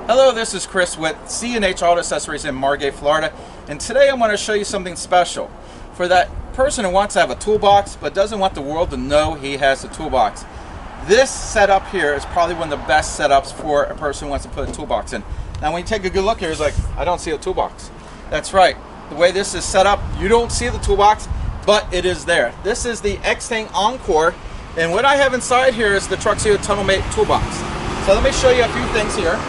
Hello, this is Chris with C&H Auto Accessories in Margate, Florida, and today I'm going to show you something special for that person who wants to have a toolbox but doesn't want the world to know he has a toolbox. This setup here is probably one of the best setups for a person who wants to put a toolbox in. Now when you take a good look here, it's like, I don't see a toolbox. That's right. The way this is set up, you don't see the toolbox, but it is there. This is the Extang Encore, and what I have inside here is the Truxedo Tonneaumate toolbox. So let me show you a few things here.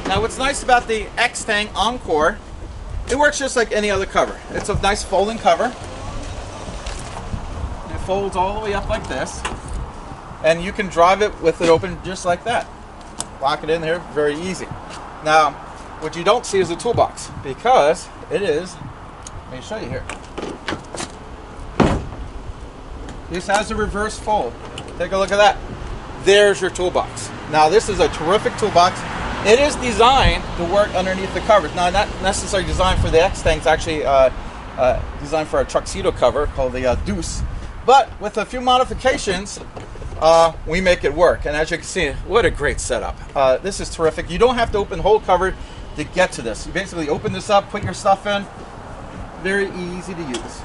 Now what's nice about the Extang Encore, it works just like any other cover. It's a nice folding cover. It folds all the way up like this, and you can drive it with it open just like that. Lock it in there, very easy. Now what you don't see is the toolbox, because it is, let me show you here. This has a reverse fold. Take a look at that. There's your toolbox. Now this is a terrific toolbox. It is designed to work underneath the covers. Now, not necessarily designed for the Extang. It's actually designed for a Truxedo cover called the Deuce. But with a few modifications, we make it work. And as you can see, what a great setup. This is terrific. You don't have to open the whole cover to get to this. You basically open this up, put your stuff in. Very easy to use.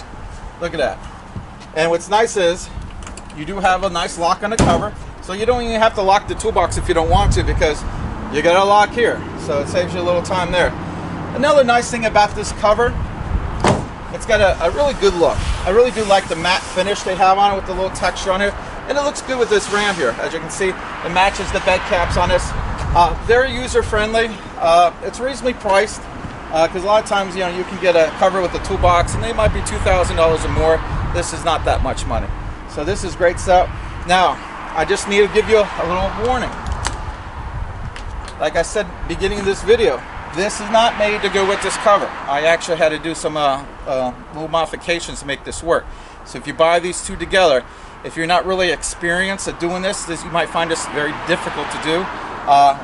Look at that. And what's nice is you do have a nice lock on the cover. So you don't even have to lock the toolbox if you don't want to, because you got a lock here, so it saves you a little time there. Another nice thing about this cover, it's got a really good look. I really do like the matte finish they have on it with the little texture on it, and it looks good with this ram here. As you can see, it matches the bed caps on this. Very user-friendly. It's reasonably priced, because a lot of times you can get a cover with a toolbox, and they might be $2,000 or more. This is not that much money. So this is great stuff. Now, I just need to give you a little warning. Like I said beginning of this video, this is not made to go with this cover. I actually had to do some little modifications to make this work. So if you buy these two together, if you're not really experienced at doing this, you might find this very difficult to do.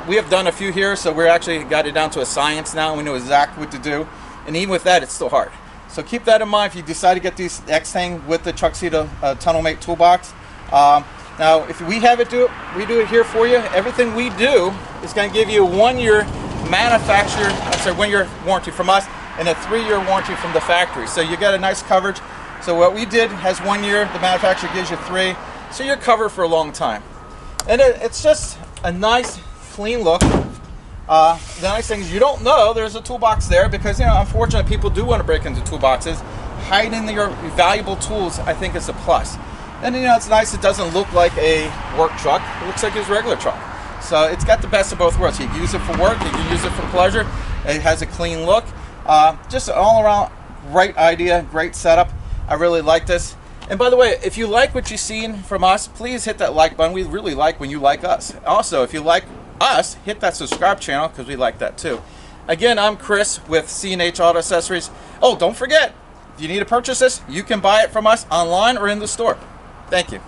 We have done a few here, so we're actually got it down to a science now. We know exactly what to do. And even with that, it's still hard. So keep that in mind if you decide to get these Extang with the Truxedo Tonneaumate toolbox. Now, if we have it we do it here for you. Everything we do is going to give you a 1-year manufacturer, I'm sorry, 1-year warranty from us, and a 3-year warranty from the factory. So you got a nice coverage. So what we did has 1 year, the manufacturer gives you 3, so you're covered for a long time. And it's just a nice, clean look. The nice thing is you don't know there's a toolbox there, because unfortunately people do want to break into toolboxes. Hiding your valuable tools, I think, is a plus. And it's nice, it doesn't look like a work truck. It looks like his regular truck. So it's got the best of both worlds. You can use it for work, you can use it for pleasure. It has a clean look. Just an all around great idea, great setup. I really like this. And by the way, if you like what you've seen from us, please hit that like button. We really like when you like us. Also, if you like us, hit that subscribe channel, because we like that too. Again, I'm Chris with C&H Auto Accessories. Oh, don't forget, if you need to purchase this, you can buy it from us online or in the store. Thank you.